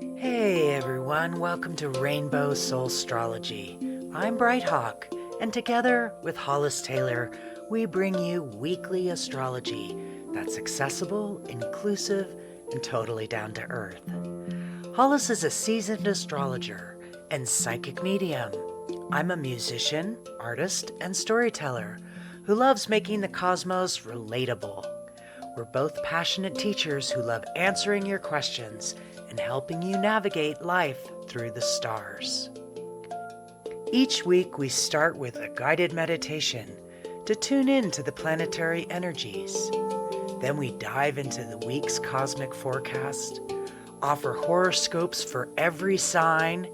Hey everyone, welcome to Rainbow Soulstrology. I'm Bright Hawk, and together with Hollis Taylor, we bring you weekly astrology that's accessible, inclusive, and totally down to earth. Hollis is a seasoned astrologer and psychic medium. I'm a musician, artist, and storyteller who loves making the cosmos relatable. We're both passionate teachers who love answering your questions and helping you navigate life through the stars. Each week, we start with a guided meditation to tune in to the planetary energies. Then we dive into the week's cosmic forecast, offer horoscopes for every sign,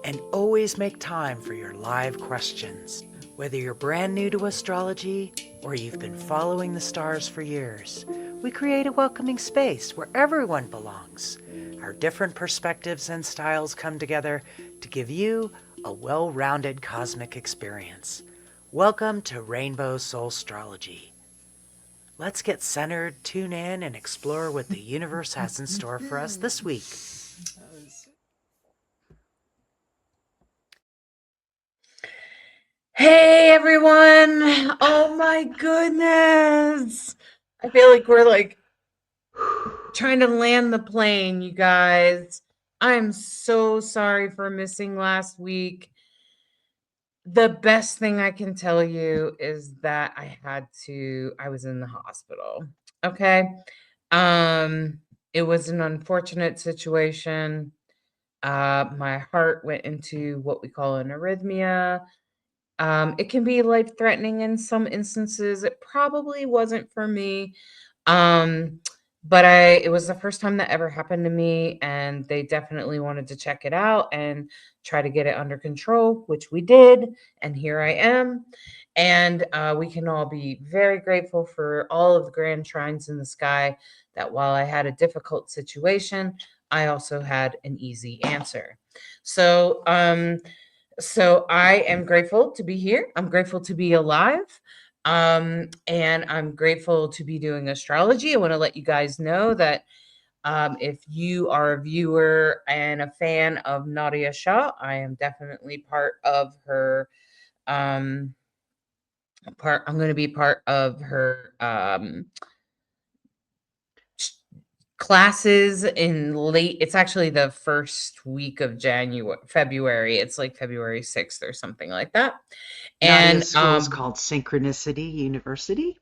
and always make time for your live questions. Whether you're brand new to astrology or you've been following the stars for years, we create a welcoming space where everyone belongs. Our different perspectives and styles come together to give you a well-rounded cosmic experience. Welcome to Rainbow Soulstrology. Let's get centered, tune in, and explore what the universe has in store for us this week. Hey everyone! Oh my goodness! I feel like we're trying to land the plane, you guys. I'm so sorry for missing last week. The best thing I can tell you is that I was in the hospital. Okay. It was an unfortunate situation. My heart went into what we call an arrhythmia. It can be life threatening in some instances. It probably wasn't for me. Um, but it was the first time that ever happened to me, and they definitely wanted to check it out and try to get it under control, which we did. And here I am. And we can all be very grateful for all of the grand trines in the sky that while I had a difficult situation, I also had an easy answer. So, so I am grateful to be here. I'm grateful to be alive. And I'm grateful to be doing astrology. I want to let you guys know that if you are a viewer and a fan of Nadia Shah, I am definitely part of her I'm going to be part of her classes in it's actually the first week of February. It's like February 6th or something like that. And Nadia's school is called Synchronicity University.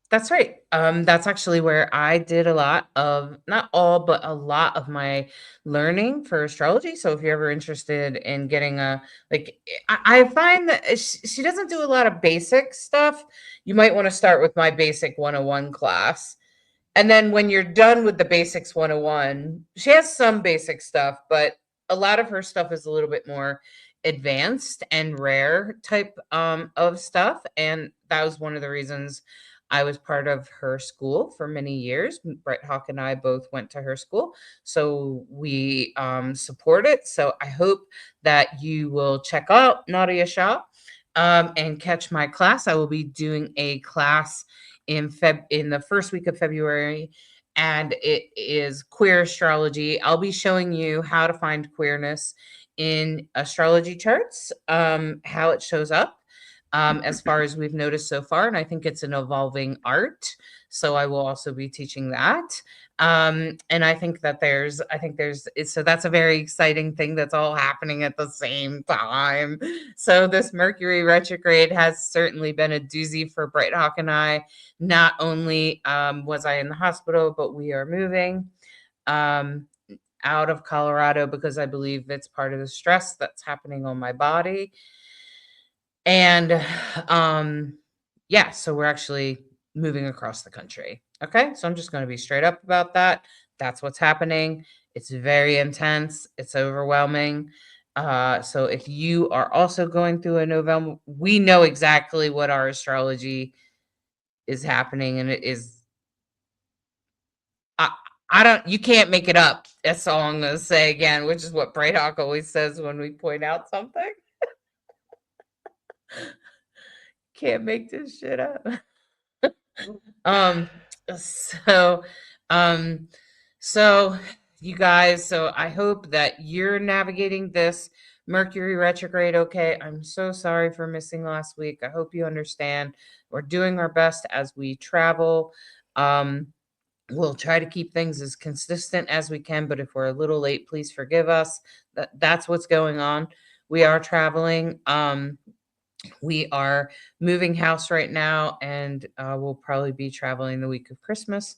that's right. That's actually where I did a lot of, not all, but a lot of my learning for astrology. So if you're ever interested in getting I find that she doesn't do a lot of basic stuff. You might want to start with my basic 101 class. And then when you're done with the basics 101, she has some basic stuff, but a lot of her stuff is a little bit more advanced and rare type of stuff. And that was one of the reasons I was part of her school for many years. Bright Hawk and I both went to her school. So we support it. So I hope that you will check out Nadia Shah and catch my class. I will be doing a class in the first week of February, and it is queer astrology. I'll be showing you how to find queerness in astrology charts, how it shows up, as far as we've noticed so far, and I think it's an evolving art. So I will also be teaching that. And so that's a very exciting thing that's all happening at the same time. So this Mercury retrograde has certainly been a doozy for Bright Hawk and I. Not only was I in the hospital, but we are moving um, out of Colorado because I believe it's part of the stress that's happening on my body. And yeah, so we're actually moving across the country. Okay, so I'm just going to be straight up about that. That's what's happening. It's very intense, it's overwhelming. So if you are also going through a November, we know exactly what our astrology is happening, and it is I, I don't you can't make it up. That's all I'm gonna say again, which is what Bright Hawk always says when we point out something. Can't make this shit up. um so um so you guys. So I hope that you're navigating this Mercury retrograde okay. I'm so sorry for missing last week. I hope you understand. We're doing our best as we travel. Um, we'll try to keep things as consistent as we can, but if we're a little late, please forgive us. That's what's going on. We are traveling. We are moving house right now, and we'll probably be traveling the week of Christmas,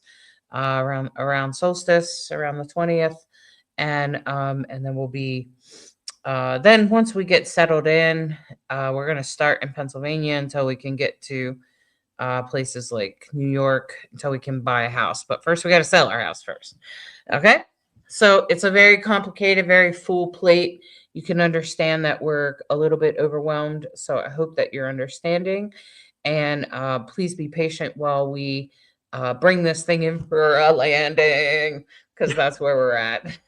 around solstice, around the 20th, and then we'll be. Then once we get settled in, we're going to start in Pennsylvania until we can get to places like New York, until we can buy a house. But first, we got to sell our house first. Okay. So it's a very complicated, very full plate. You can understand that we're a little bit overwhelmed. So I hope that you're understanding. And please be patient while we bring this thing in for a landing, because that's where we're at.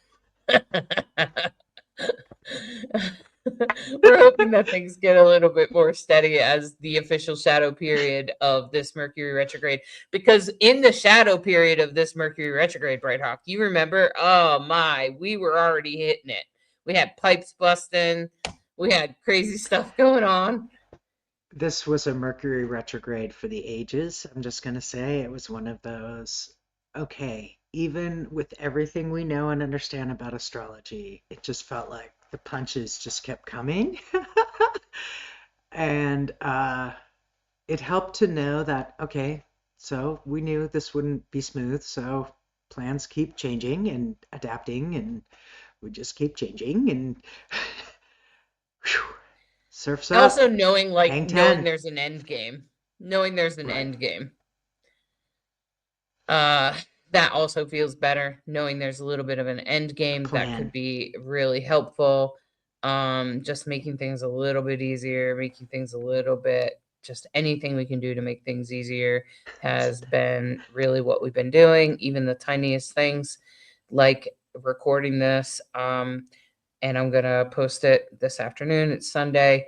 We're hoping that things get a little bit more steady as the official shadow period of this Mercury retrograde. Because in the shadow period of this Mercury retrograde, Bright Hawk, you remember? Oh my, we were already hitting it. We had pipes busting. We had crazy stuff going on. This was a Mercury retrograde for the ages. I'm just going to say it was one of those, okay, even with everything we know and understand about astrology, it just felt like the punches just kept coming. And it helped to know that, okay, so we knew this wouldn't be smooth, so plans keep changing and adapting, and we just keep changing and whew, surfs And also up, knowing hang knowing 10. there's an end game. Knowing there's an Right. end game. Uh that also feels better, knowing there's a little bit of an end A game that could plan. be really helpful. Just making things a little bit easier, making things a little bit, just anything we can do to make things easier has been really what we've been doing, even the tiniest things like recording this. And I'm gonna post it this afternoon. It's Sunday,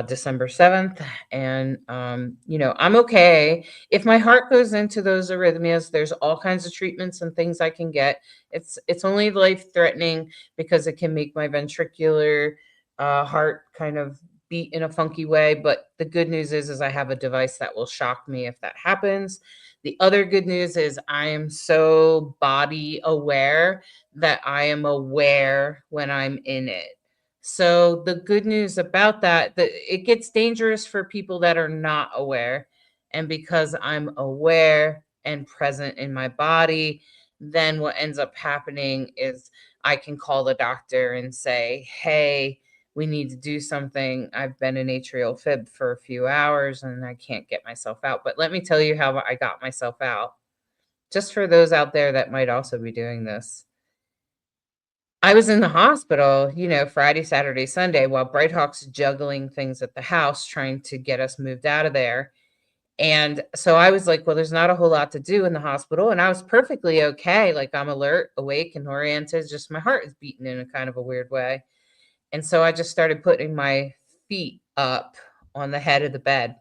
December 7th. And I'm okay. If my heart goes into those arrhythmias, there's all kinds of treatments and things I can get. It's only life threatening because it can make my ventricular heart kind of beat in a funky way. But the good news is I have a device that will shock me if that happens. The other good news is I am so body aware that I am aware when I'm in it. So the good news about that it gets dangerous for people that are not aware. And because I'm aware and present in my body, then what ends up happening is I can call the doctor and say, "Hey, we need to do something. I've been in atrial fib for a few hours and I can't get myself out." But let me tell you how I got myself out. Just for those out there that might also be doing this. I was in the hospital, Friday, Saturday, Sunday, while Bright Hawk's juggling things at the house, trying to get us moved out of there. And so I was like, well, there's not a whole lot to do in the hospital. And I was perfectly okay. Like, I'm alert, awake, and oriented. Just my heart is beating in a kind of a weird way. And so I just started putting my feet up on the head of the bed.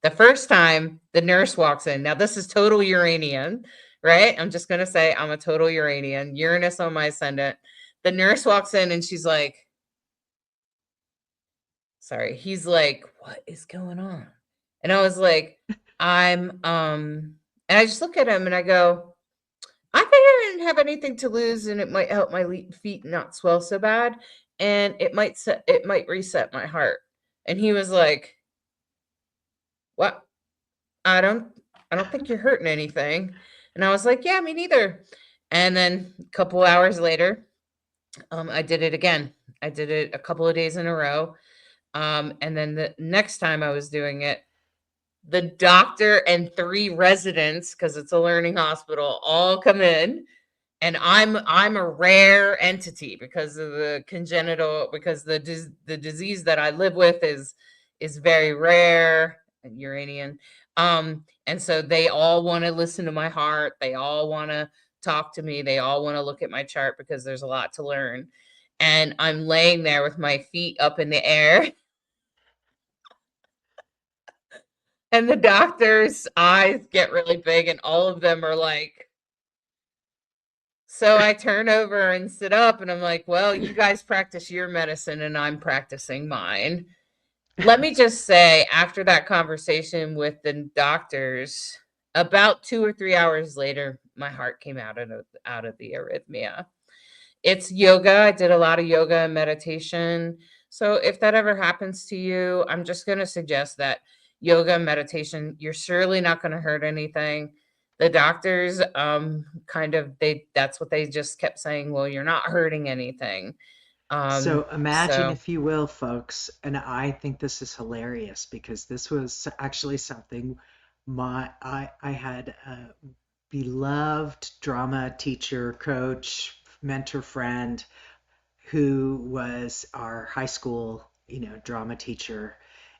The first time the nurse walks in, now this is total Uranian, right? I'm just going to say I'm a total Uranian, Uranus on my ascendant. The nurse walks in and she's like, sorry, he's like, what is going on? And I was like, and I just look at him and I go, I think I didn't have anything to lose and it might help my feet not swell so bad. And it might reset my heart. And he was like, what? I don't I don't think you're hurting anything. And I was like, yeah, me neither. And then a couple hours later, I did it again. I did it a couple of days in a row. And then the next time I was doing it, the doctor and 3 residents, because it's a learning hospital, all come in. And I'm a rare entity because of the congenital, because the disease that I live with is very rare and Uranian. And so they all want to listen to my heart. They all want to talk to me. They all want to look at my chart because there's a lot to learn. And I'm laying there with my feet up in the air. And the doctor's eyes get really big, and all of them are like, So I turn over and sit up, and I'm like, well, you guys practice your medicine and I'm practicing mine. Let me just say, after that conversation with the doctors, about 2 or 3 hours later, my heart came out of the arrhythmia. It's yoga. I did a lot of yoga and meditation. So if that ever happens to you, I'm just going to suggest that yoga and meditation, you're surely not going to hurt anything. The doctors kind of that's what they just kept saying, well, you're not hurting anything. So imagine, So if you will, folks, and I think this is hilarious because this was actually something I had a beloved drama teacher, coach, mentor friend who was our high school, drama teacher,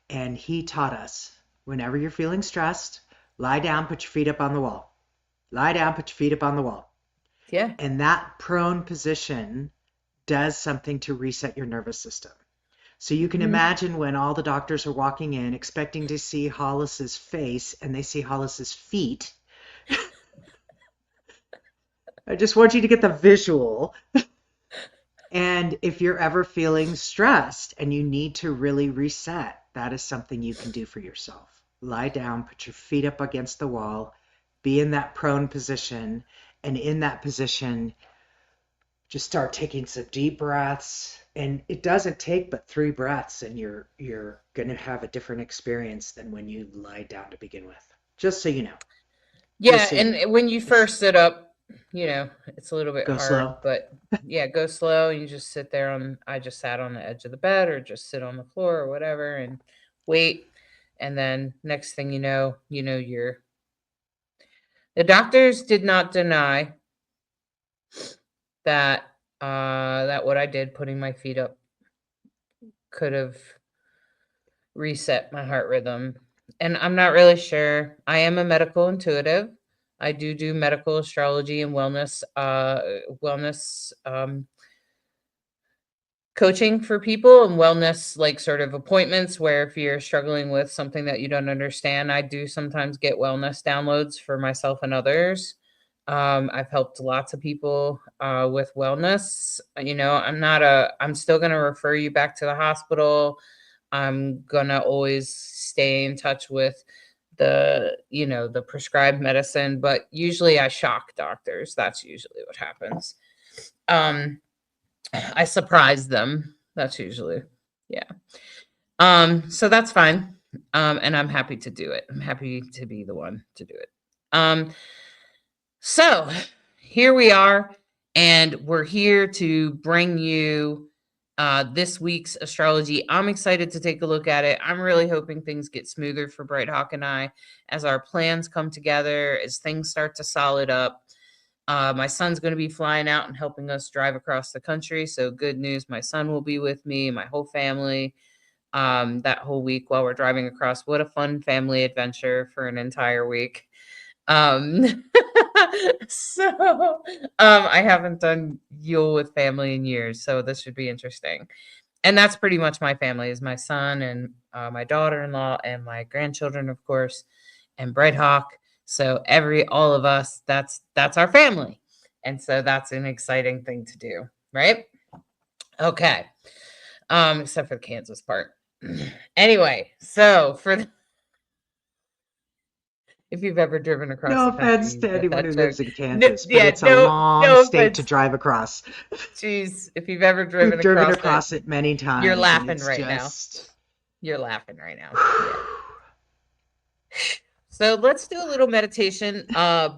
and he taught us, whenever you're feeling stressed, lie down, put your feet up on the wall. Lie down, put your feet up on the wall. yeah. And that prone position does something to reset your nervous system. So you can Mhm. imagine when all the doctors are walking in expecting to see Hollis's face and they see Hollis's feet. I just want you to get the visual. And if you're ever feeling stressed and you need to really reset, that is something you can do for yourself. Lie down, put your feet up against the wall, be in that prone position, and in that position, just start taking some deep breaths. And it doesn't take but 3 breaths, and you're going to have a different experience than when you lie down to begin with. Just so you know. Yeah, Just so you and know. when you first sit up, it's a little bit Go hard, slow. but yeah, go slow. You just sit there I just sat on the edge of the bed or just sit on the floor or whatever and wait. And then next thing you know, the doctors did not deny that that what I did, putting my feet up, could have reset my heart rhythm. And I'm not really sure. I am a medical intuitive. I do medical astrology and wellness coaching for people, and wellness, like, sort of appointments where if you're struggling with something that you don't understand, I do sometimes get wellness downloads for myself and others. I've helped lots of people with wellness. I'm still going to refer you back to the hospital. I'm going to always stay in touch with the prescribed medicine, but usually I shock doctors. That's usually what happens. I surprise them. That's usually, yeah. So that's fine. And I'm happy to do it. I'm happy to be the one to do it. So here we are, and we're here to bring you this week's astrology. I'm excited to take a look at it. I'm really hoping things get smoother for Bright Hawk and I as our plans come together, as things start to solid up. My son's going to be flying out and helping us drive across the country. So good news, my son will be with me, my whole family, that whole week while we're driving across. What a fun family adventure for an entire week. Um, so I haven't done Yule with family in years, so this should be interesting. And that's pretty much my family, is my son and my daughter-in-law and my grandchildren, of course, and Bright Hawk. So all of us, that's our family. And so that's an exciting thing to do, right? Okay. Except for the Kansas part. Anyway, so if you've ever driven across No the country, offense you to get anyone that who joke. lives in No, Kansas, but yeah, it's a long no state to offense. drive across. Jeez, if you've ever We've driven driven across it, across it many you're times, and laughing it's right now. just. You're laughing right now. Yeah. So let's do a little meditation.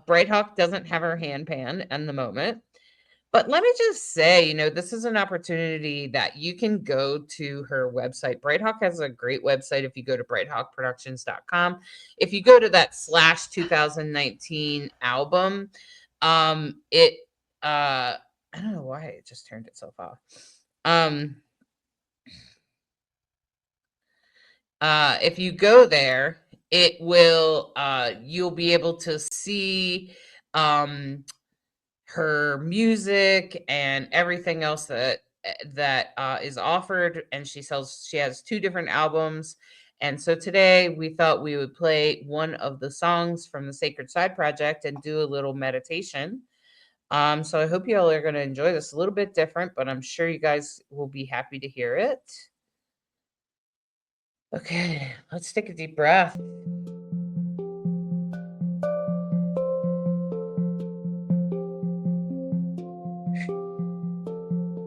Bright Hawk doesn't have her hand pan in the moment. But let me just say, this is an opportunity that you can go to her website. Bright Hawk has a great website if you go to brighthawkproductions.com. If you go to that /2019 album, I don't know why it just turned itself off. If you go there, it will you'll be able to see her music and everything else that is offered. And she has 2 different albums. And so today we thought we would play one of the songs from the Sacred Side Project and do a little meditation. So I hope you all are going to enjoy this. A little bit different, but I'm sure you guys will be happy to hear it. Okay, let's take a deep breath.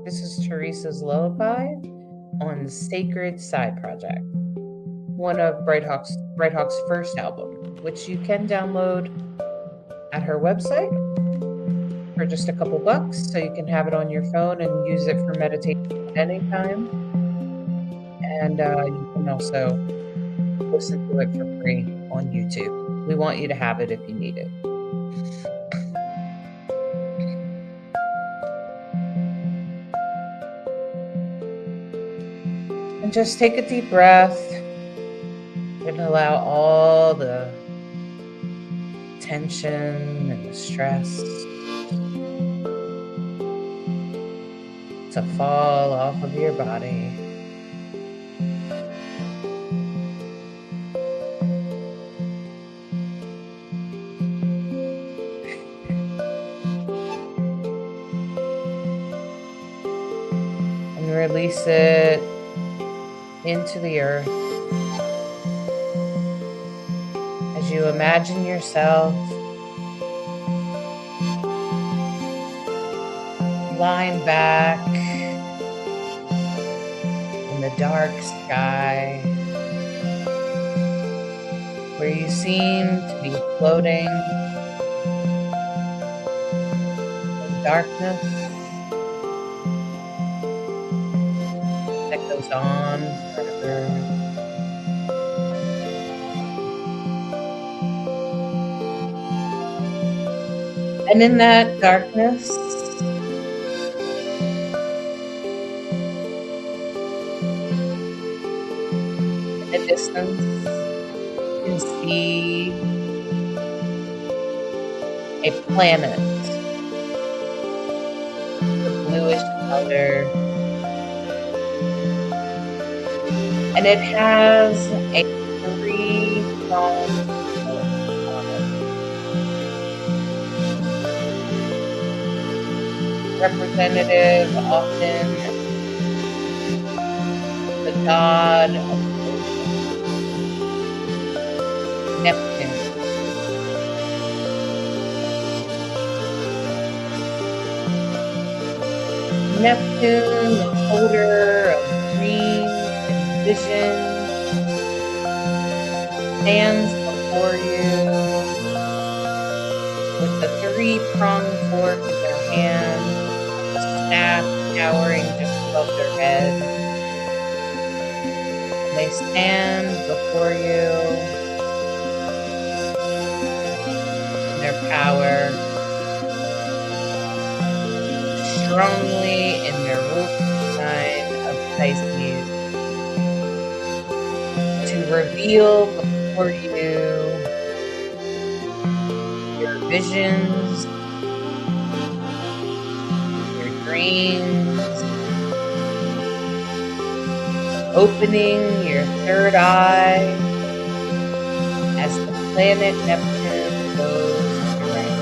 This is Teresa's Lullaby on Sacred Side Project, one of Bright Hawk's first album, which you can download at her website for just a couple bucks, so you can have it on your phone and use it for meditation at any time. And you can also listen to it for free on YouTube. We want you to have it if you need it. And just take a deep breath and allow all the tension and the stress to fall off of your body. And release it into the earth as you imagine yourself lying back in the dark sky, where you seem to be floating in darkness that goes on forever. And in that darkness, in the distance, you can see a planet, a bluish color, and it has a 3-pronged fork on it. Representative, often the god of Neptune. Neptune, the holder of dreams and visions, stands before you with the 3-pronged fork in their hand, the staff towering just above their head. They stand before you in their power, strongly in their ruling sign of Pisces, to reveal before you your visions, your dreams, opening your third eye as the planet Neptune goes direct,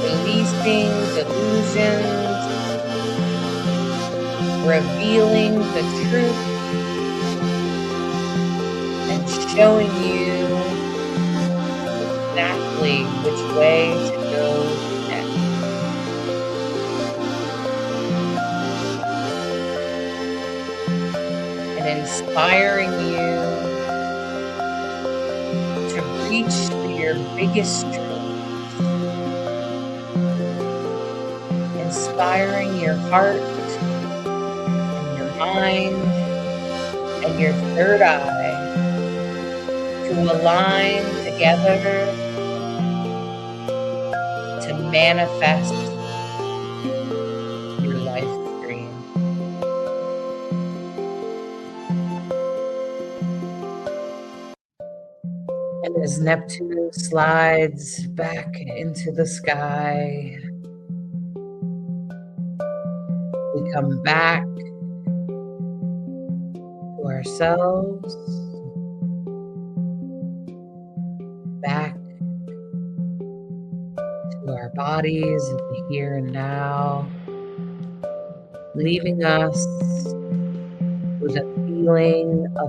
releasing delusions, revealing the truth, and showing you exactly which way to go next. And inspiring you to reach your biggest dreams, inspiring your heart and your mind and your third eye to align together to manifest your life dream. And as Neptune slides back into the sky, we come back to ourselves, back to our body. bodies in the here and now, leaving us with a feeling of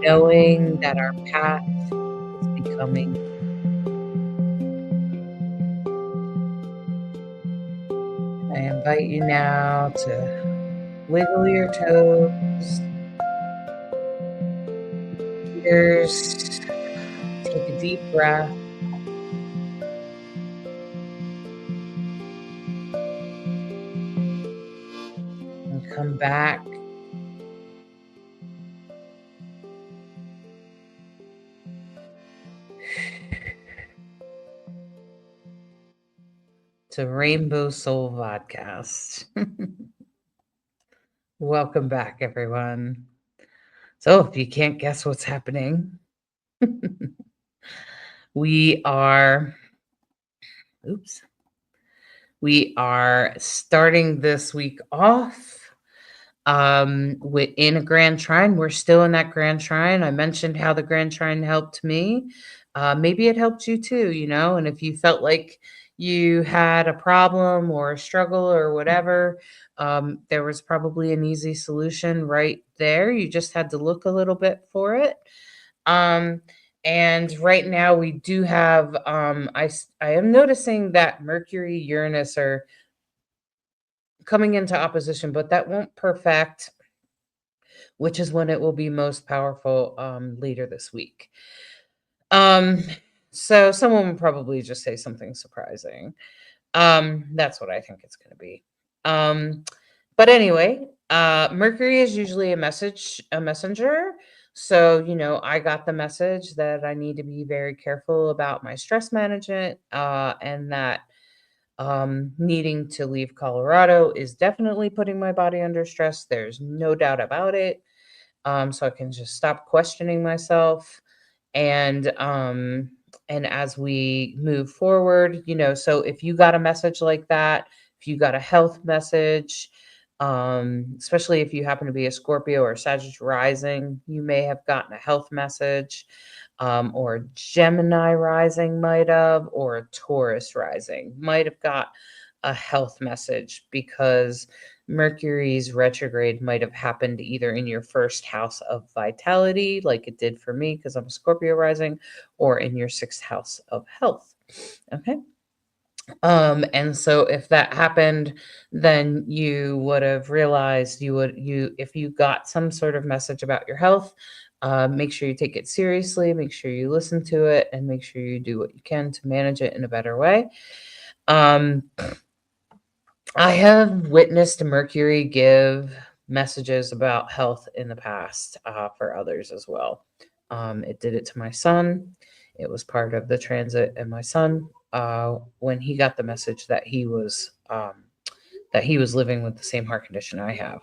knowing that our path is becoming. I invite you now to wiggle your toes, ears, take a deep breath. And come back to Rainbow Soul Vodcast. Welcome back, everyone. So, if you can't guess what's happening, we are starting this week off in a grand trine. We're still in that grand trine. I mentioned how the grand trine helped me. Maybe it helped you too, and if you felt like you had a problem or a struggle or whatever, there was probably an easy solution right there. You just had to look a little bit for it. And right now we do have, I am noticing that Mercury, Uranus are coming into opposition, but that won't perfect, which is when it will be most powerful later this week. So someone will probably just say something surprising. That's what I think it's going to be. But anyway, Mercury is usually a messenger. So, I got the message that I need to be very careful about my stress management, and that needing to leave Colorado is definitely putting my body under stress. There's no doubt about it. So I can just stop questioning myself. And as we move forward, so if you got a message like that, if you got a health message, especially if you happen to be a Scorpio or Sagittarius rising, you may have gotten a health message, or Gemini rising might have, or a Taurus rising might have got a health message, because Mercury's retrograde might have happened either in your first house of vitality, like it did for me because I'm a Scorpio rising, or in your sixth house of health. Okay. And so if that happened, then you would have realized if you got some sort of message about your health, make sure you take it seriously, make sure you listen to it, and make sure you do what you can to manage it in a better way. I have witnessed Mercury give messages about health in the past, for others as well. It did it to my son. It was part of the transit, and my son, when he got the message that he was living with the same heart condition I have.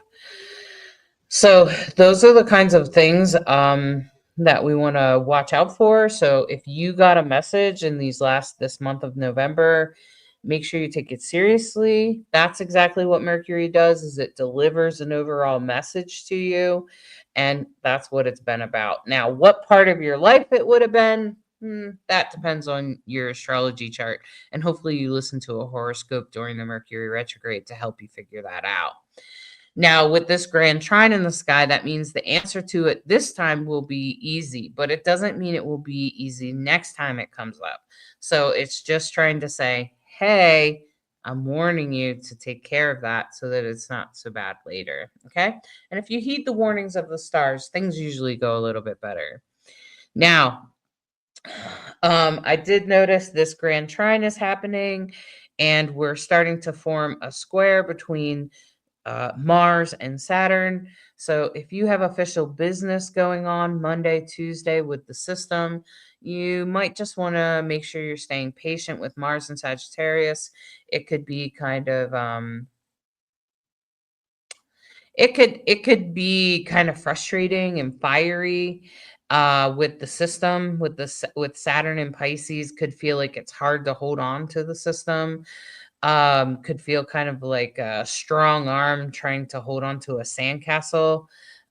So those are the kinds of things that we want to watch out for. So if you got a message in this month of November, make sure you take it seriously. That's exactly what Mercury does, is it delivers an overall message to you. And that's what it's been about. Now, what part of your life it would have been, that depends on your astrology chart. And hopefully you listen to a horoscope during the Mercury retrograde to help you figure that out. Now, with this grand trine in the sky, that means the answer to it this time will be easy, but it doesn't mean it will be easy next time it comes up. So it's just trying to say, hey, I'm warning you to take care of that so that it's not so bad later. Okay. And if you heed the warnings of the stars, things usually go a little bit better. Now, I did notice this grand trine is happening, and we're starting to form a square between Mars and Saturn. So if you have official business going on Monday, Tuesday with the system, you might just want to make sure you're staying patient with Mars and Sagittarius. It could be kind of it could be kind of frustrating and fiery with the system. With Saturn and Pisces, could feel like it's hard to hold on to the system. Could feel kind of like a strong arm trying to hold on to a sandcastle.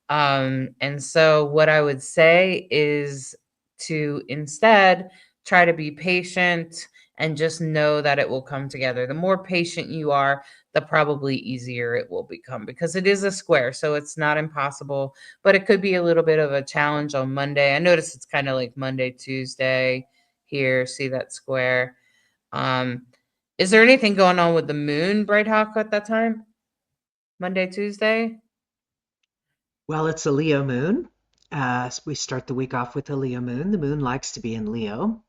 And so what I would say is to instead try to be patient and just know that it will come together. The more patient you are, the probably easier it will become, because it is a square, so it's not impossible, but it could be a little bit of a challenge on Monday. I notice it's kind of like Monday, Tuesday here. See that square? Um, is there anything going on with the moon, Bright Hawk, at that time? Monday, Tuesday? Well, it's a Leo moon. We start the week off with a Leo moon. The moon likes to be in Leo.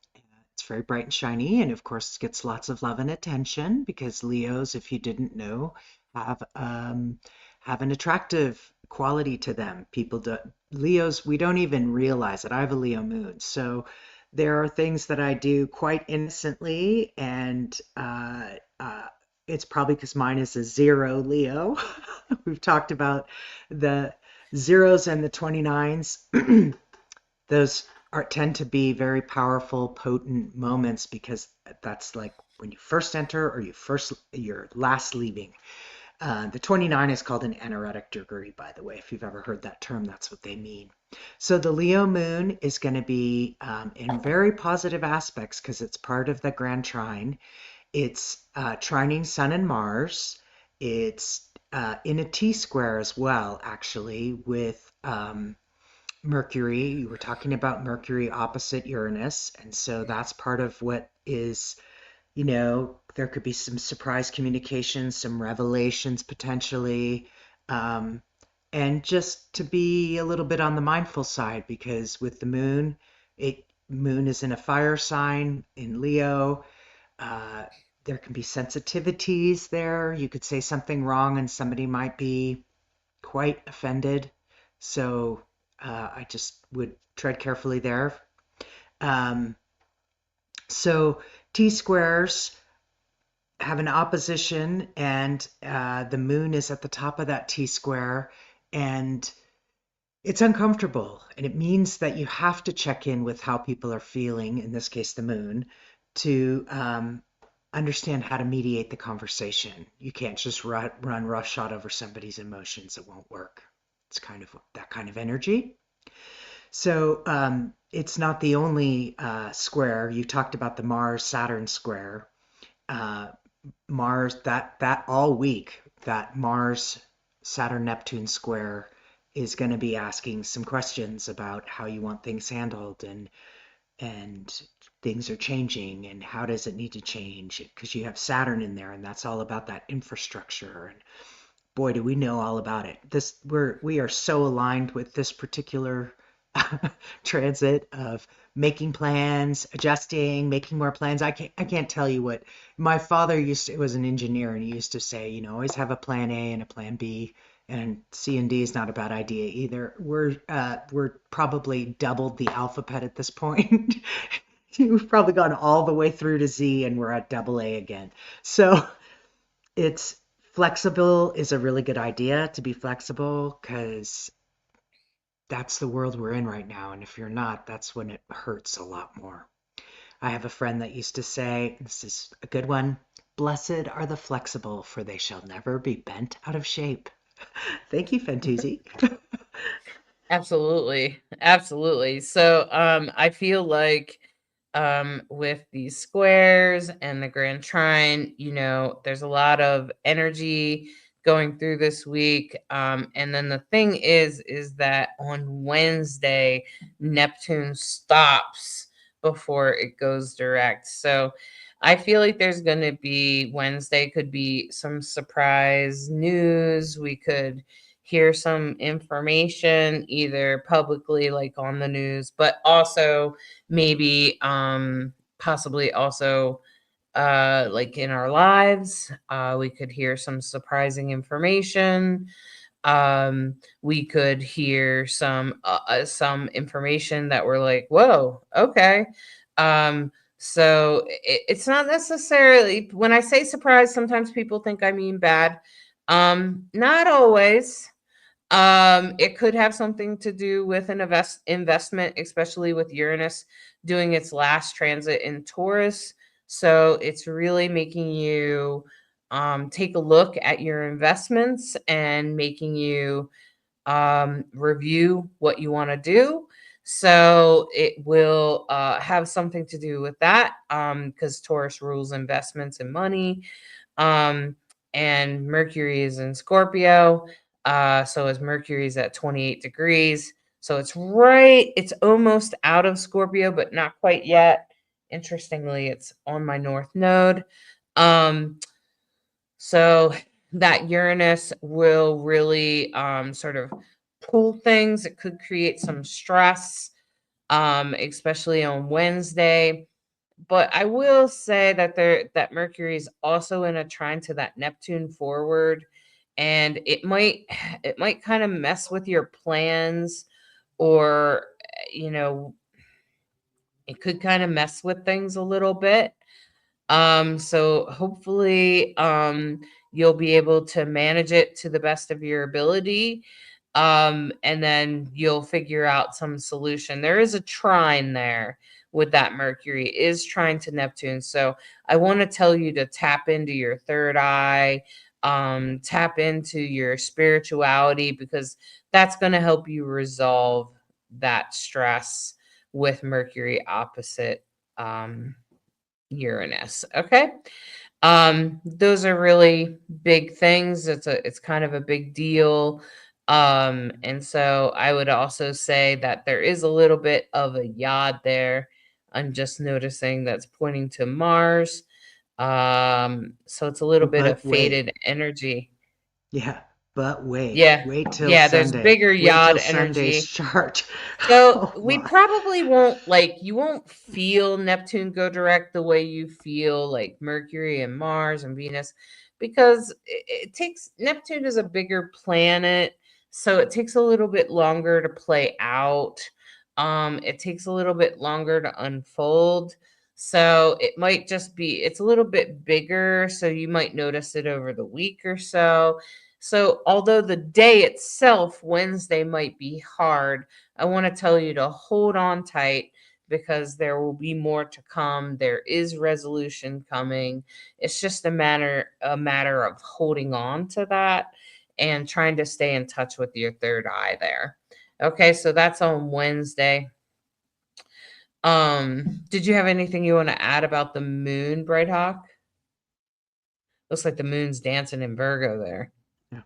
It's very bright and shiny, and of course, gets lots of love and attention because Leos, if you didn't know, have an attractive quality to them. Leos, we don't even realize it. I have a Leo moon, so there are things that I do quite innocently, and it's probably because mine is a 0 Leo. We've talked about the zeros and the 29s. Those tend to be very powerful, potent moments because that's like when you first enter or you're last leaving. The 29 is called an anaretic degree, by the way. If you've ever heard that term, that's what they mean. So the Leo moon is going to be in very positive aspects because it's part of the grand trine. It's trining Sun and Mars. It's in a T-square as well, actually, with Mercury. You were talking about Mercury opposite Uranus, and so that's part of what is, there could be some surprise communications, some revelations potentially, and just to be a little bit on the mindful side, because with the moon, moon is in a fire sign in Leo. There can be sensitivities there. You could say something wrong and somebody might be quite offended. So I just would tread carefully there. So T squares have an opposition, and the moon is at the top of that T square, and it's uncomfortable. And it means that you have to check in with how people are feeling, in this case, the moon, to understand how to mediate the conversation. You can't just run roughshod over somebody's emotions. It won't work. It's kind of that kind of energy. So it's not the only square. You talked about the Mars-Saturn square. Mars, that all week, that Mars-Saturn-Neptune square is going to be asking some questions about how you want things handled, and things are changing, and how does it need to change, because you have Saturn in there, and that's all about that infrastructure. And boy, do we know all about it. We are so aligned with this particular transit of making plans, adjusting, making more plans. I can't tell you what my father was an engineer, and he used to say, always have a plan A and a plan B, and C and D is not a bad idea either. We're probably doubled the alphabet at this point. We've probably gone all the way through to Z, and we're at double A again. So it's flexible is a really good idea, to be flexible, because that's the world we're in right now. And if you're not, that's when it hurts a lot more. I have a friend that used to say, this is a good one, blessed are the flexible, for they shall never be bent out of shape. Thank you, Fentuzzi. Absolutely. Absolutely. So I feel like with these squares and the grand trine, there's a lot of energy going through this week. And then the thing is that on Wednesday, Neptune stops before it goes direct. So I feel like there's going to be, Wednesday could be some surprise news. We could hear some information either publicly, like on the news, but also maybe possibly also like in our lives. We could hear some surprising information. We could hear some information that we're like, whoa, okay. So it's not necessarily, when I say surprise, sometimes people think I mean bad. Not always. It could have something to do with an investment, especially with Uranus doing its last transit in Taurus. So it's really making you take a look at your investments and making you review what you want to do. So it will have something to do with that, because Taurus rules investments and money. And Mercury is in Scorpio. So as Mercury is at 28 degrees. So it's almost out of Scorpio, but not quite yet. Interestingly, it's on my North Node. So that Uranus will really sort of pull things. It could create some stress, especially on Wednesday. But I will say that that Mercury is also in a trine to that Neptune forward, and it might kind of mess with your plans, or you know, it could kind of mess with things a little bit. So hopefully, you'll be able to manage it to the best of your ability. And then you'll figure out some solution. There is a trine there with that Mercury is trying to Neptune. So I want to tell you to tap into your third eye, tap into your spirituality, because that's going to help you resolve that stress with Mercury opposite Uranus. Okay. Those are really big things. It's kind of a big deal. And so I would also say that there is a little bit of a yod there. I'm just noticing that's pointing to Mars. So it's a little bit of But wait, faded energy. yeah, but Yeah. wait till Yeah, there's Sunday. bigger Wait yod till Sunday's energy. chart. So Oh we my. probably won't you won't feel Neptune go direct the way you feel like Mercury and Mars and Venus, because it takes Neptune is a bigger planet, so it takes a little bit longer to play out. It takes a little bit longer to unfold. So it might just be it's a little bit bigger, so you might notice it over the week or so. So although the day itself, Wednesday, might be hard, I want to tell you to hold on tight, because there will be more to come. There is resolution coming. It's just a matter of holding on to that and trying to stay in touch with your third eye there. Okay, so that's on Wednesday. Did you have anything you want to add about the moon, Bright Hawk? Looks like the moon's dancing in Virgo there. Yeah.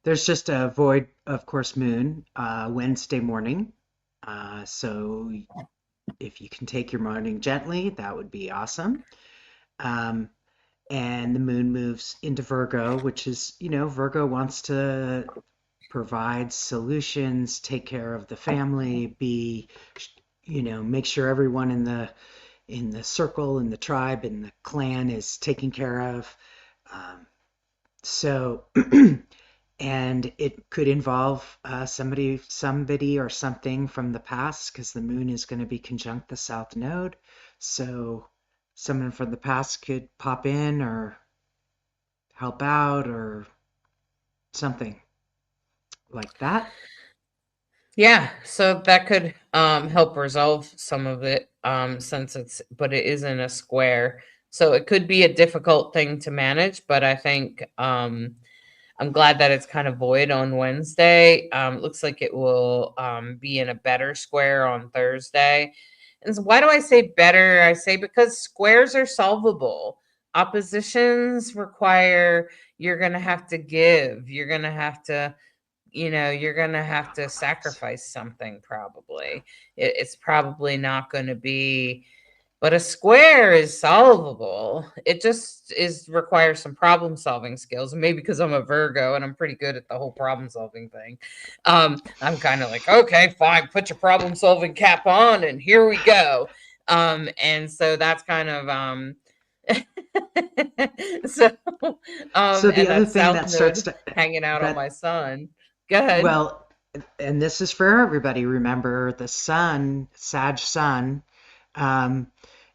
There's just a void, of course, moon Wednesday morning. So if you can take your morning gently, that would be awesome. Um, and the moon moves into Virgo, which is, Virgo wants to provide solutions, take care of the family, make sure everyone in the circle, in the tribe, in the clan is taken care of. So and it could involve somebody or something from the past, because the moon is going to be conjunct the south node. So someone from the past could pop in or help out or something like that. Yeah, so that could help resolve some of it, but it is in a square. So it could be a difficult thing to manage, but I think I'm glad that it's kind of void on Wednesday. Looks like it will be in a better square on Thursday. And so why do I say better? I say because squares are solvable. Oppositions require you're going to have to give. You're going to have to sacrifice something probably. It's probably not going to be, but a square is solvable. It just requires some problem solving skills. And maybe because I'm a Virgo and I'm pretty good at the whole problem solving thing. I'm kind of like, okay, fine, put your problem solving cap on and here we go. And so that's kind of so So the and other that thing South that starts Node to hanging out on my that sun. Go ahead. well, and this is for everybody. Remember, the sun, Sag Sun, um,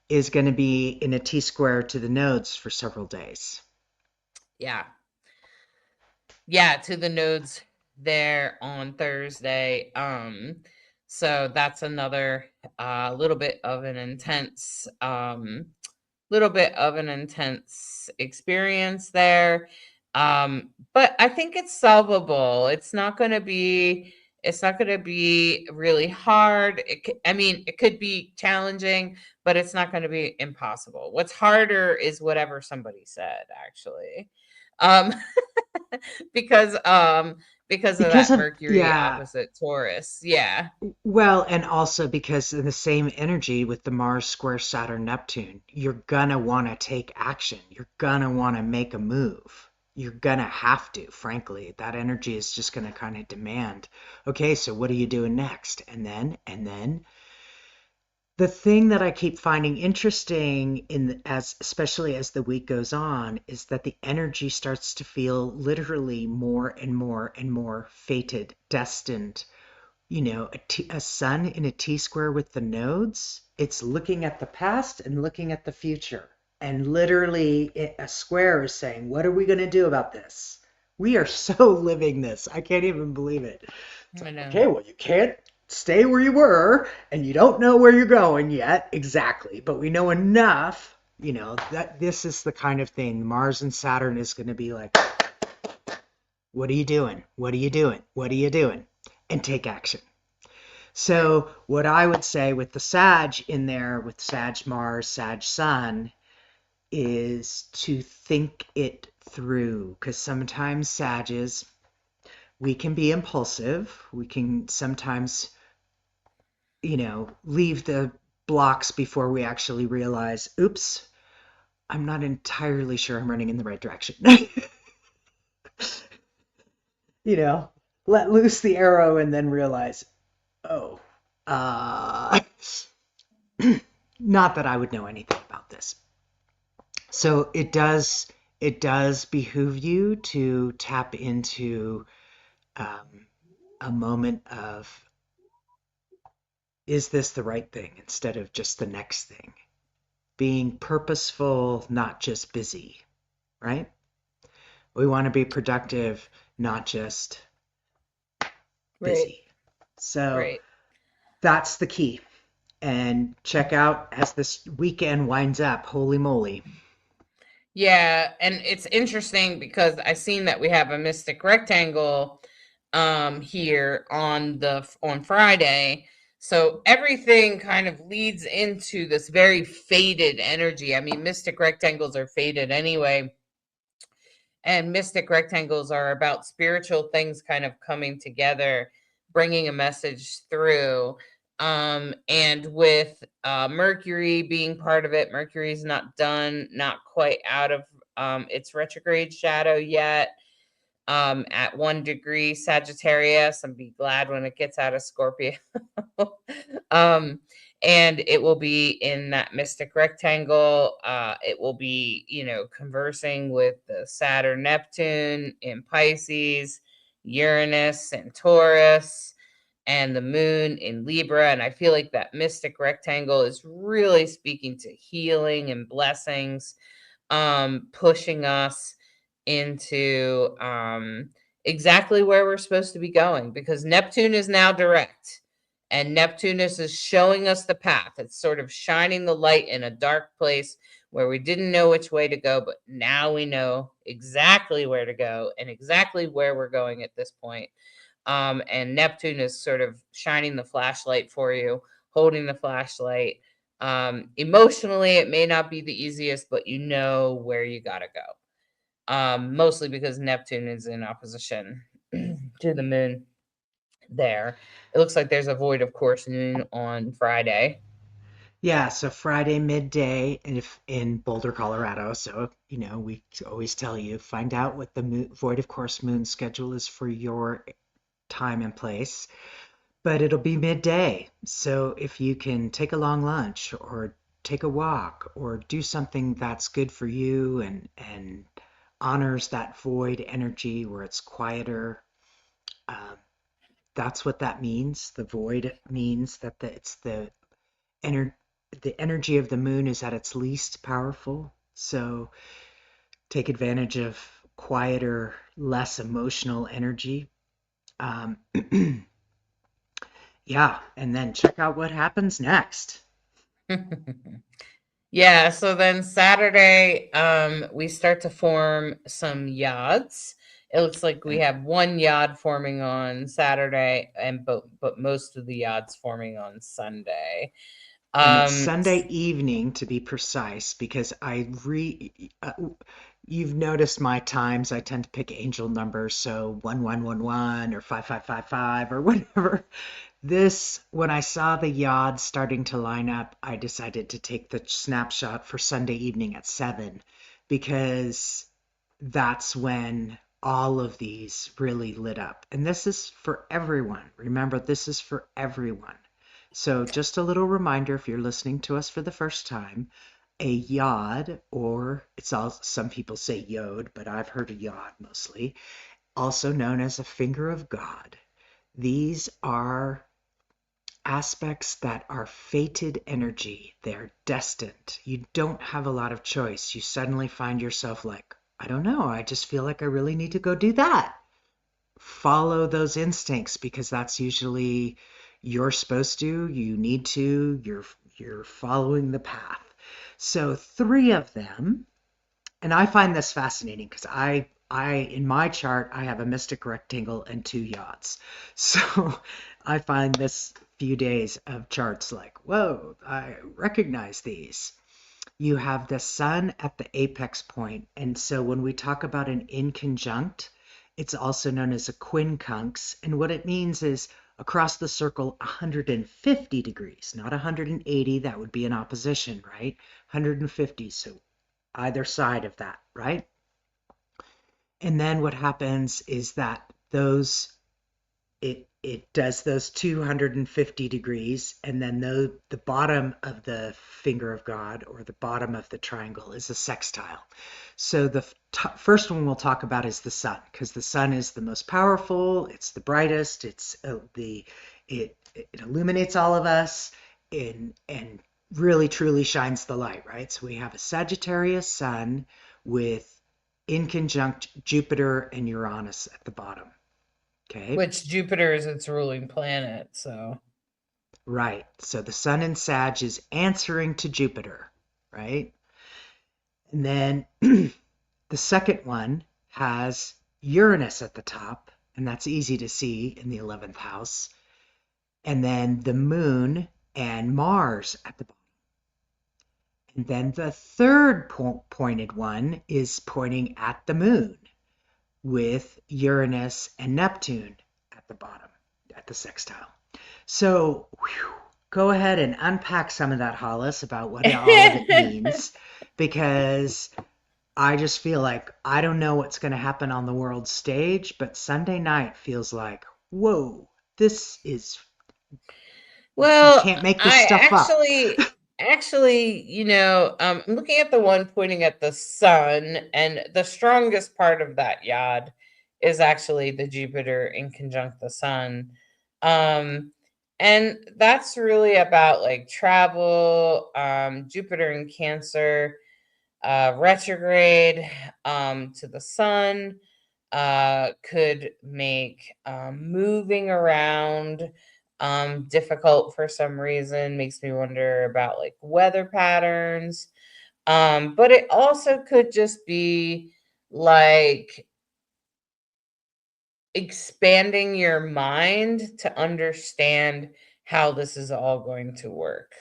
is going to be in a T square to the nodes for several days. Yeah. Yeah, to the nodes there on Thursday. So that's another little bit of an intense experience there. But I think it's solvable. It's not going to be It's not going to be really hard. I mean, it could be challenging, but it's not going to be impossible. What's harder is whatever somebody said, actually. Um, because because of Because that of, Mercury yeah, opposite Taurus. Yeah. well, and also because in the same energy with the Mars square Saturn Neptune, you're gonna want to take action. You're gonna want to make a move. You're gonna have to, frankly. That energy is just gonna kind of demand, okay, so what are you doing next? And then the thing that I keep finding interesting as especially as the week goes on is that the energy starts to feel literally more and more and more fated, destined. A sun in a T square with the nodes, it's looking at the past and looking at the future. And literally, a square is saying, what are we going to do about this? We are so living this. I can't even believe it. It's I like, know. okay, well, you can't stay where you were, and you don't know where you're going yet exactly, but we know enough, that this is the kind of thing Mars and Saturn is going to be like, what are you doing? What are you doing? What are you doing? And take action. Right. So what I would say with the Sag in there, with Sag Mars, Sag Sun, is to think it through. Because sometimes Sages, we can be impulsive. We can sometimes, leave the blocks before we actually realize, oops, I'm not entirely sure I'm running in the right direction. you know, Let loose the arrow and then realize, oh, uh, not that I would know anything about this. So it does behoove you to tap into um, a moment of, is this the right thing, instead of just the next thing. Being purposeful, not just busy, right? We want to be productive, not just Right. busy. So Right. that's the key. And check out as this weekend winds up. Holy moly. Yeah, and it's interesting because I seen that we have a mystic rectangle here on Friday. So everything kind of leads into this very faded energy. I mean, mystic rectangles are faded anyway, and mystic rectangles are about spiritual things kind of coming together, bringing a message through. And with Mercury being part of it, Mercury's not done, not quite out of its retrograde shadow yet. At 1 degree Sagittarius, and be glad when it gets out of Scorpio. um, and it will be in that mystic rectangle. It will be, conversing with the Saturn, Neptune in Pisces, Uranus and Taurus, and the moon in Libra. And I feel like that mystic rectangle is really speaking to healing and blessings, pushing us into exactly where we're supposed to be going, because Neptune is now direct, and Neptunus is showing us the path. It's sort of shining the light in a dark place where we didn't know which way to go, but now we know exactly where to go and exactly where we're going at this point. And Neptune is sort of shining the flashlight for you, holding the flashlight. Emotionally, it may not be the easiest, but you know where you got to go. Mostly because Neptune is in opposition to the moon there. It looks like there's a void of course noon on Friday. Yeah, so Friday midday, and if in Boulder, Colorado. So, we always tell you, find out what the void of course moon schedule is for your time and place. But it'll be midday. So if you can take a long lunch or take a walk or do something that's good for you and honors that void energy where it's quieter, um, that's what that means. The void means that it's ener- the energy of the moon is at its least powerful. So take advantage of quieter, less emotional energy. Um, yeah, and then check out what happens next. Yeah, so then Saturday, we start to form some yods. It looks like we have one yod forming on Saturday, and but most of the yods forming on Sunday. And it's Um, Sunday evening to be precise, because you've noticed my times. I tend to pick angel numbers, so 1111 or 5555 or whatever. When I saw the yods starting to line up, I decided to take the snapshot for Sunday evening at 7, because that's when all of these really lit up. And this is for everyone. Remember, this is for everyone. So just a little reminder, if you're listening to us for the first time, a yod, or some people say yod, but I've heard a yod mostly, also known as a finger of God. These are aspects that are fated energy. They're destined. You don't have a lot of choice. You suddenly find yourself like, I don't know, I just feel like I really need to go do that. Follow those instincts, because that's usually you're supposed to, you need to, you're following the path. So 3 of them, and I find this fascinating because I in my chart I have a mystic rectangle and 2 yods. So I find this few days of charts like, whoa, I recognize these. You have the sun at the apex point, and so when we talk about an inconjunct, it's also known as a quincunx, and what it means is across the circle 150 degrees, not 180, that would be an opposition, right? 150, so either side of that, right? And then what happens is that it does those 250 degrees, and then the bottom of the finger of God, or the bottom of the triangle, is a sextile. So the first one we'll talk about is the sun, because the sun is the most powerful, it's the brightest, it illuminates all of us, and really truly shines the light, right? So we have a Sagittarius sun with in conjunct Jupiter and Uranus at the bottom. Okay. which Jupiter is its ruling planet, so. Right. So the sun in Sag is answering to Jupiter, right? And then the second one has Uranus at the top, and that's easy to see in the 11th house. And then the moon and Mars at the bottom. And then the third pointed one is pointing at the moon, with Uranus and Neptune at the bottom, at the sextile. So go ahead and unpack some of that, Hollis, about what all of it means, because I just feel like I don't know what's going to happen on the world stage, but Sunday night feels like, whoa, this is, you Well, can't make this I stuff up. actually, I'm looking at the one pointing at the sun, and the strongest part of that yod is actually the Jupiter in conjunct the sun. Um, and that's really about like travel, Jupiter in Cancer, retrograde to the sun could make moving around difficult for some reason. Makes me wonder about like weather patterns. But it also could just be like expanding your mind to understand how this is all going to work.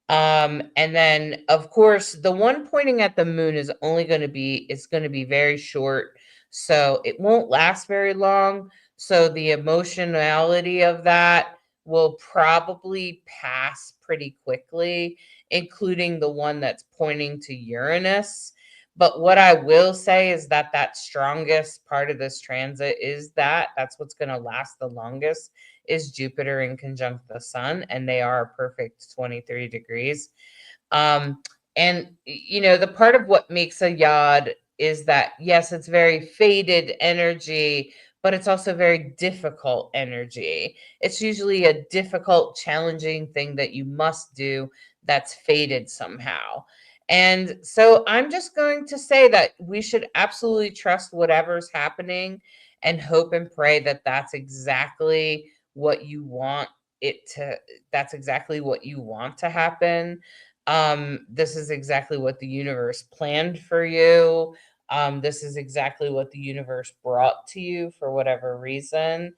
And then of course the one pointing at the moon is only going to be, it's going to be very short. So it won't last very long. So the emotionality of that will probably pass pretty quickly, including the one that's pointing to Uranus. But what I will say is that that strongest part of this transit is that's what's going to last the longest, is Jupiter in conjunct the sun, and they are a perfect 23 degrees. Um, and the part of what makes a yod is that yes, it's very faded energy, but it's also very difficult energy. It's usually a difficult, challenging thing that you must do that's faded somehow. And so I'm just going to say that we should absolutely trust whatever's happening and hope and pray that that's exactly what you want it to, that's exactly what you want to happen. This is exactly what the universe planned for you. This is exactly what the universe brought to you for whatever reason.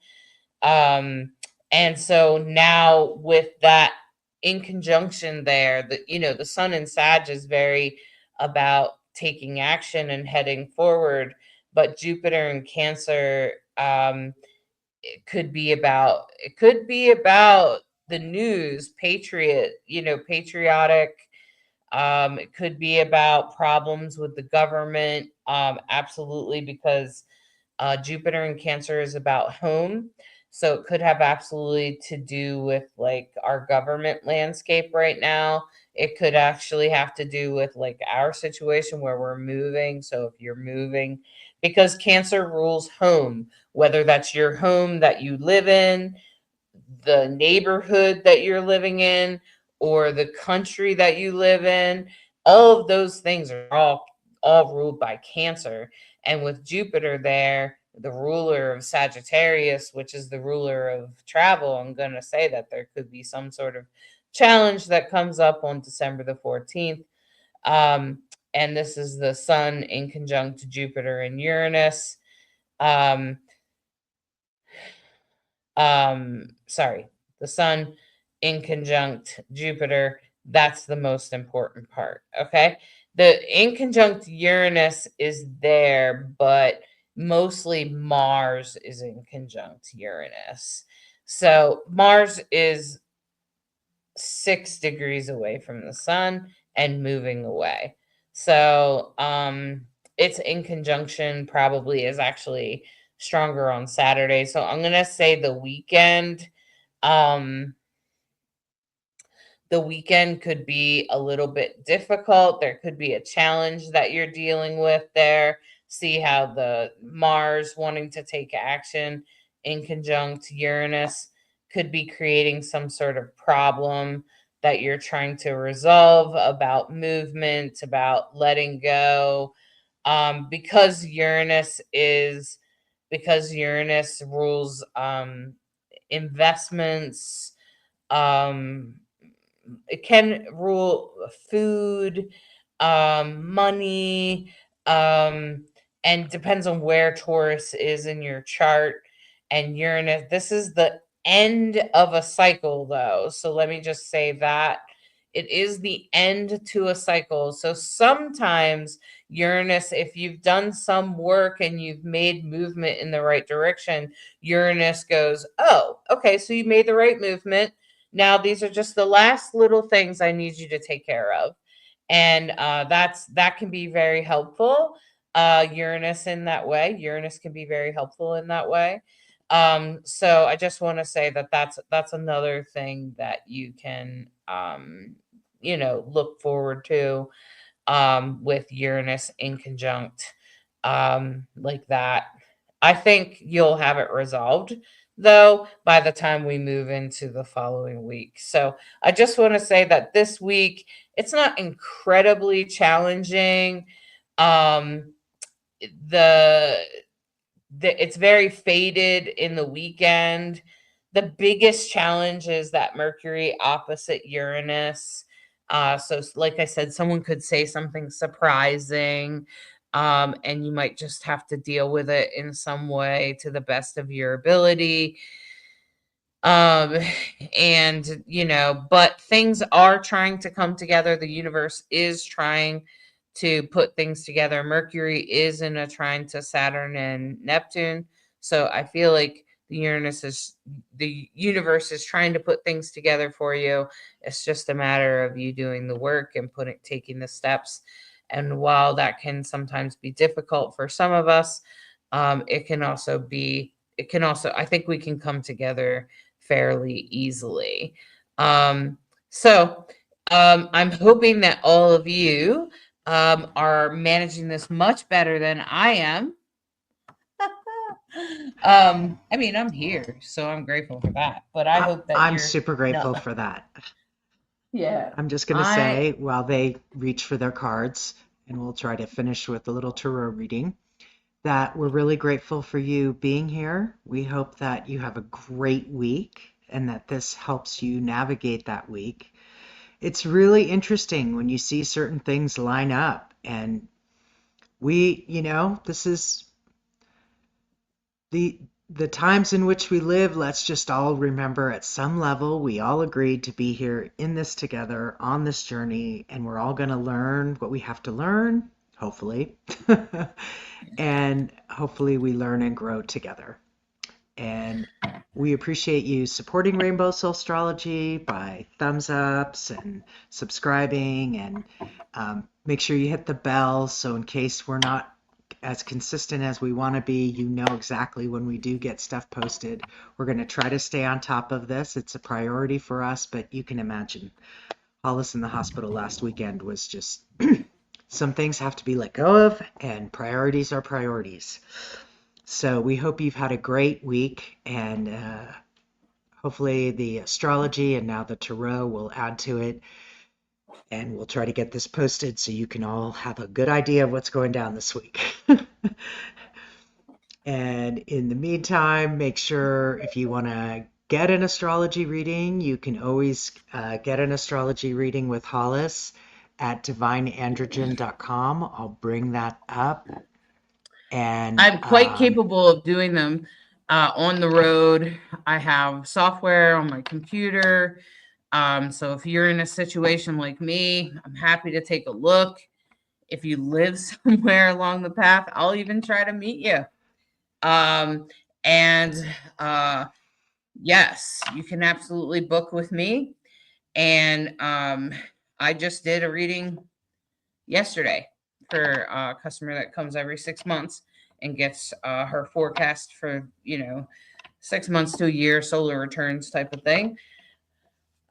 Um, and so now with that in conjunction there, the sun in Sag is very about taking action and heading forward, but Jupiter in Cancer, it could be about the news, patriotic. It could be about problems with the government. Absolutely, because Jupiter in Cancer is about home. So it could have absolutely to do with like our government landscape right now. It could actually have to do with like our situation where we're moving. So if you're moving, because Cancer rules home, whether that's your home that you live in, the neighborhood that you're living in, or the country that you live in, all of those things are all ruled by Cancer. And with Jupiter there, the ruler of Sagittarius, which is the ruler of travel, I'm going to say that there could be some sort of challenge that comes up on December the 14th. um, and this is the sun in conjunct Jupiter and Uranus. um, sorry, the sun in conjunct Jupiter. That's the most important part. Okay. The in conjunct Uranus is there, but mostly Mars is in conjunct Uranus. So Mars is 6 degrees away from the sun and moving away. So its in conjunction probably is actually stronger on Saturday. So I'm gonna say um the weekend could be a little bit difficult. There could be a challenge that you're dealing with there. See how the Mars wanting to take action in conjunct Uranus could be creating some sort of problem that you're trying to resolve about movement, about letting go. Because Uranus rules investments. um it can rule food, money, um, and depends on where Taurus is in your chart. And Uranus, this is the end of a cycle, though. So let me just say that it is the end to a cycle. So sometimes Uranus, if you've done some work and you've made movement in the right direction, Uranus goes, oh, okay, so you made the right movement. Now, these are just the last little things I need you to take care of. And that can be very helpful. Uranus in that way. Uranus can be very helpful in that way. So I just want to say that that's another thing that you can look forward to with Uranus in conjunct like that. I think you'll have it resolved though by the time we move into the following week. So I just want to say that this week it's not incredibly challenging. Um, the it's very faded in the weekend. The biggest challenge is that Mercury opposite Uranus. So, like I said, someone could say something surprising, and you might just have to deal with it in some way to the best of your ability. um and but things are trying to come together. The universe is trying to put things together. Mercury is in a trine to Saturn and Neptune, so I feel like the universe is trying to put things together for you. It's just a matter of you doing the work and taking the steps. And while that can sometimes be difficult for some of us, it can also I think we can come together fairly easily. Um, so I'm hoping that all of you are managing this much better than I am. I mean, I'm here, so I'm grateful for that. But I hope that I'm you're super no, grateful for that. yeah. I'm just going to I say while they reach for their cards, and we'll try to finish with a little tarot reading, that we're really grateful for you being here. We hope that you have a great week and that this helps you navigate that week. it's really interesting when you see certain things line up. And this is the times in which we live. Let's just all remember, at some level, we all agreed to be here in this together on this journey, and we're all going to learn what we have to learn, hopefully. And hopefully we learn and grow together. And we appreciate you supporting Rainbow Soulstrology by thumbs ups and subscribing, and make sure you hit the bell, so in case we're not as consistent as we want to be, you know exactly when we do get stuff posted. We're going to try to stay on top of this. It's a priority for us, but you can imagine Hollis in the hospital last weekend was just some things have to be let go of, and priorities are priorities. So we hope you've had a great week, and hopefully the astrology and now the tarot will add to it. And we'll try to get this posted so you can all have a good idea of what's going down this week. And in the meantime, make sure if you want to get an astrology reading, you can always get an astrology reading with Hollis at divineandrogen.com. I'll bring that up. And I'm quite capable of doing them on the road. I have software on my computer. So if you're in a situation like me, I'm happy to take a look. If you live somewhere along the path, I'll even try to meet you. Yes, you can absolutely book with me. And I just did a reading yesterday for a customer that comes every 6 months and gets her forecast for 6 months to a year, solar returns type of thing.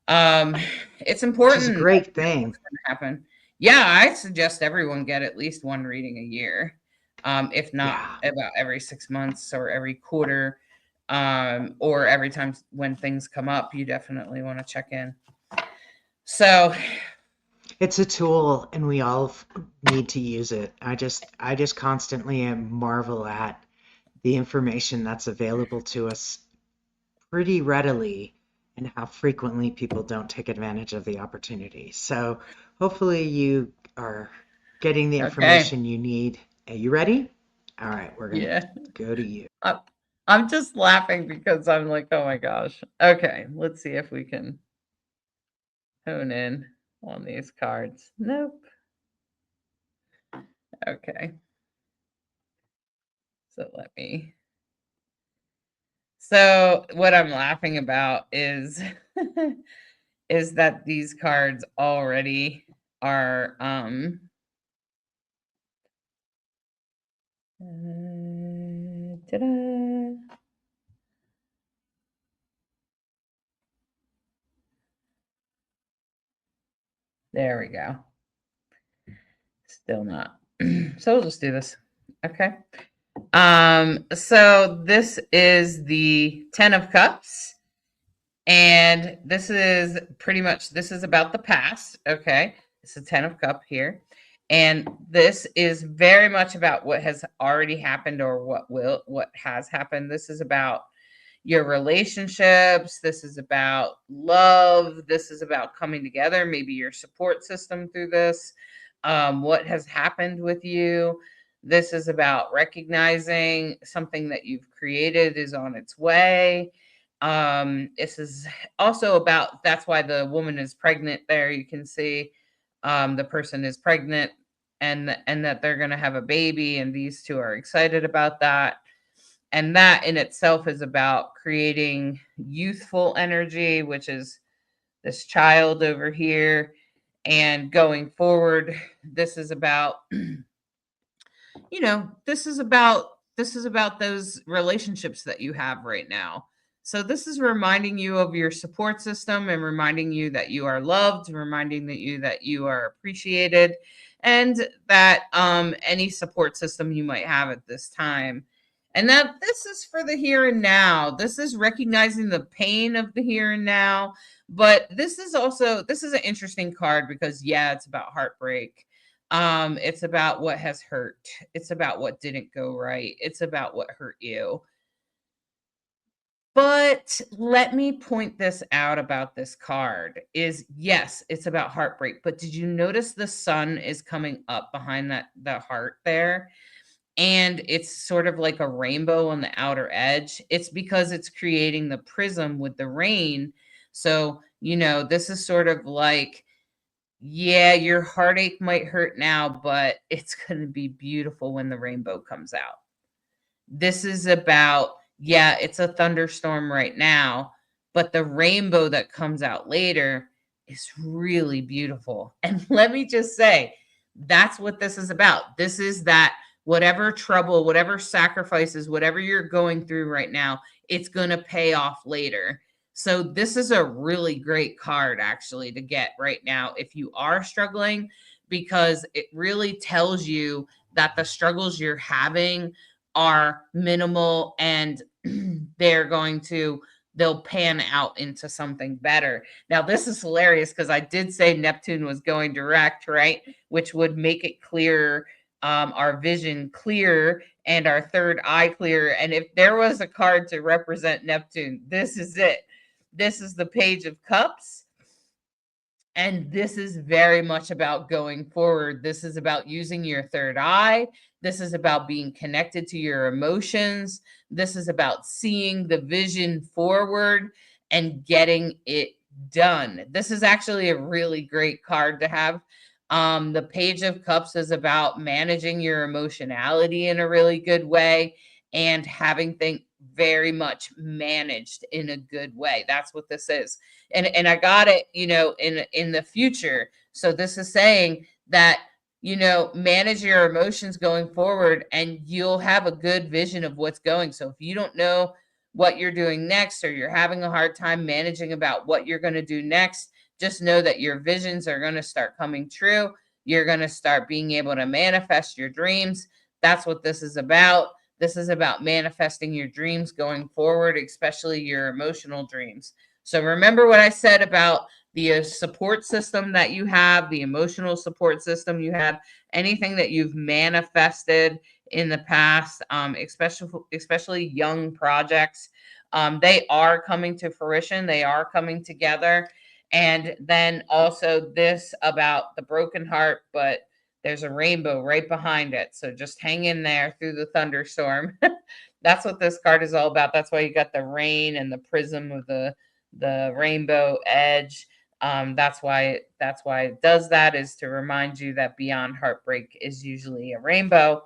It's important. Which is a great thing. What's going to happen. Yeah, I suggest everyone get at least one reading a year, if not about every 6 months or every quarter, or every time when things come up. You definitely want to check in. So it's a tool, and we all need to use it. I just constantly marvel at the information that's available to us pretty readily, and how frequently people don't take advantage of the opportunity. So hopefully you are getting the information you need. Are you ready? All right, we're going to go to you. I'm just laughing because I'm like, oh my gosh. Okay, let's see if we can hone in on these cards. Nope. Okay. So what I'm laughing about is is that these cards already are there we go. Still not. So we'll just do this. Okay. So this is the 10 of Cups. And this is about the past. Okay. It's a 10 of Cups here. And this is very much about what has already happened or what has happened. This is about your relationships. This is about love. This is about coming together, maybe your support system through this, what has happened with you. This is about recognizing something that you've created is on its way. This is also about, that's why the woman is pregnant there. You can see the person is pregnant, and that they're going to have a baby, and these two are excited about that. And that in itself is about creating youthful energy, which is this child over here. And going forward, this is about, this is about those relationships that you have right now. So this is reminding you of your support system, and reminding you that you are loved, reminding you that you are appreciated, and that any support system you might have at this time. And that this is for the here and now. This is recognizing the pain of the here and now. But this is an interesting card because, it's about heartbreak. It's about what has hurt. It's about what didn't go right. It's about what hurt you. But let me point this out about this card is, yes, it's about heartbreak, but did you notice the sun is coming up behind that heart there? And it's sort of like a rainbow on the outer edge. It's because it's creating the prism with the rain. So, this is sort of like, yeah, your heartache might hurt now, but it's going to be beautiful when the rainbow comes out. This is about, yeah, it's a thunderstorm right now, but the rainbow that comes out later is really beautiful. And let me just say, that's what this is about. This is that whatever trouble, whatever sacrifices, whatever you're going through right now, it's going to pay off later. So this is a really great card actually to get right now if you are struggling, because it really tells you that the struggles you're having are minimal and they'll pan out into something better. Now, this is hilarious because I did say Neptune was going direct, right? Which would make it clear, our vision clear and our third eye clear. And if there was a card to represent Neptune, this is it. This is the Page of Cups. And this is very much about going forward. This is about using your third eye. This is about being connected to your emotions. This is about seeing the vision forward and getting it done. This is actually a really great card to have. The Page of Cups is about managing your emotionality in a really good way and having things very much managed in a good way. That's what this is. And I got it, in the future. So this is saying that, manage your emotions going forward and you'll have a good vision of what's going. So if you don't know what you're doing next, or you're having a hard time managing about what you're going to do next, just know that your visions are going to start coming true. You're going to start being able to manifest your dreams. That's what this is about. This is about manifesting your dreams going forward, especially your emotional dreams. So remember what I said about the support system that you have, the emotional support system you have, anything that you've manifested in the past, especially young projects. They are coming to fruition. They are coming together. And then also this about the broken heart, but there's a rainbow right behind it. So just hang in there through the thunderstorm. That's what this card is all about. That's why you got the rain and the prism of the rainbow edge. That's why it does that, is to remind you that beyond heartbreak is usually a rainbow.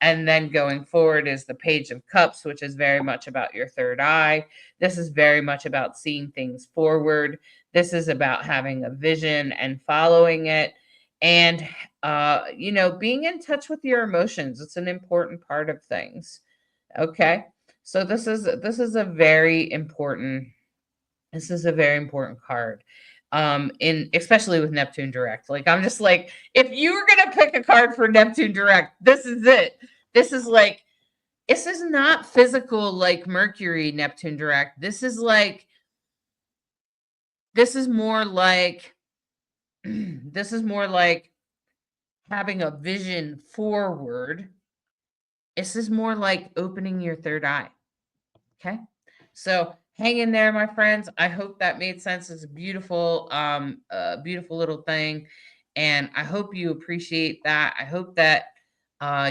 And then going forward is the Page of Cups, which is very much about your third eye. This is very much about seeing things forward. This is about having a vision and following it. And, being in touch with your emotions. It's an important part of things. Okay. So this is a very important card. Especially with Neptune direct. Like, I'm just like, if you were going to pick a card for Neptune direct, this is it. This is not physical like Mercury Neptune direct. This is more like having a vision forward. This is more like opening your third eye. Okay. So hang in there, my friends. I hope that made sense. It's a beautiful little thing. And I hope you appreciate that. I hope that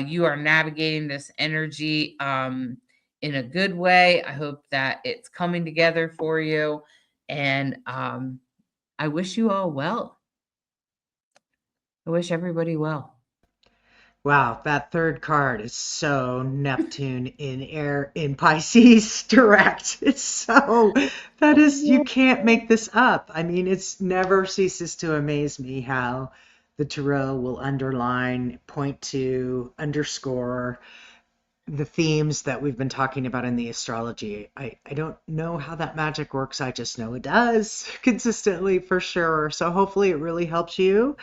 you are navigating this energy in a good way. I hope that it's coming together for you. And I wish you all well. I wish everybody well. Wow, that third card is so Neptune in Pisces direct. You can't make this up. I mean, it's never ceases to amaze me how the tarot will underline, point to, underscore the themes that we've been talking about in the astrology. I don't know how that magic works. I just know it does consistently, for sure. So hopefully it really helps you.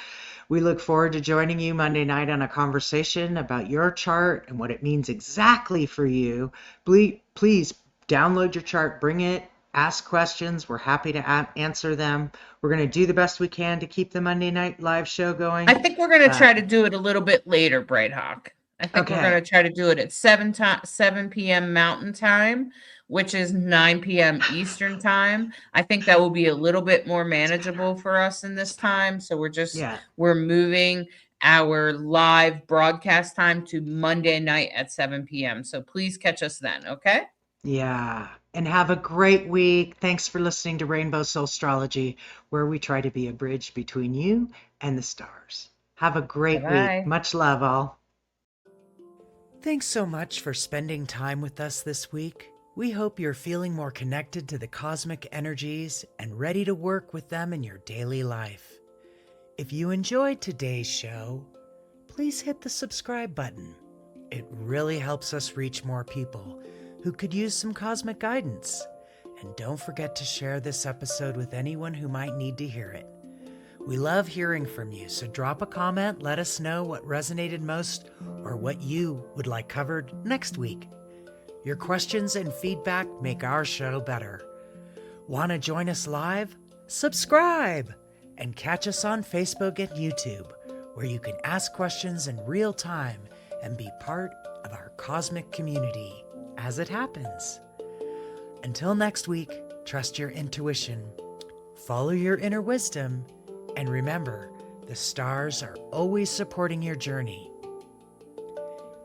We look forward to joining you Monday night on a conversation about your chart and what it means exactly for you. Please download your chart, bring it, ask questions. We're happy to answer them. We're going to do the best we can to keep the Monday night live show going. I think we're going to try to do it a little bit later, Bright Hawk. I think we're Okay. going to try to do it at 7 p.m. Mountain Time, which is 9 p.m. Eastern Time. I think that will be a little bit more manageable for us in this time. So Yeah. we're moving our live broadcast time to Monday night at 7 p.m. So please catch us then, okay? Yeah. And have a great week. Thanks for listening to Rainbow Soulstrology, where we try to be a bridge between you and the stars. Have a great week. Bye-bye. Much love, all. Thanks so much for spending time with us this week. We hope you're feeling more connected to the cosmic energies and ready to work with them in your daily life. If you enjoyed today's show, please hit the subscribe button. It really helps us reach more people who could use some cosmic guidance. And don't forget to share this episode with anyone who might need to hear it. We love hearing from you, so drop a comment, let us know what resonated most or what you would like covered next week. Your questions and feedback make our show better. Want to join us live? Subscribe! And catch us on Facebook and YouTube, where you can ask questions in real time and be part of our cosmic community as it happens. Until next week, trust your intuition, follow your inner wisdom, and remember, the stars are always supporting your journey.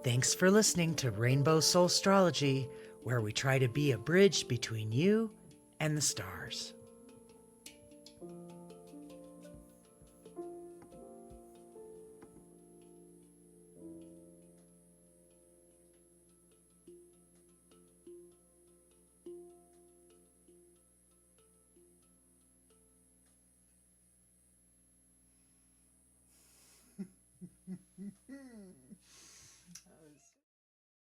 Thanks for listening to Rainbow Soulstrology, where we try to be a bridge between you and the stars.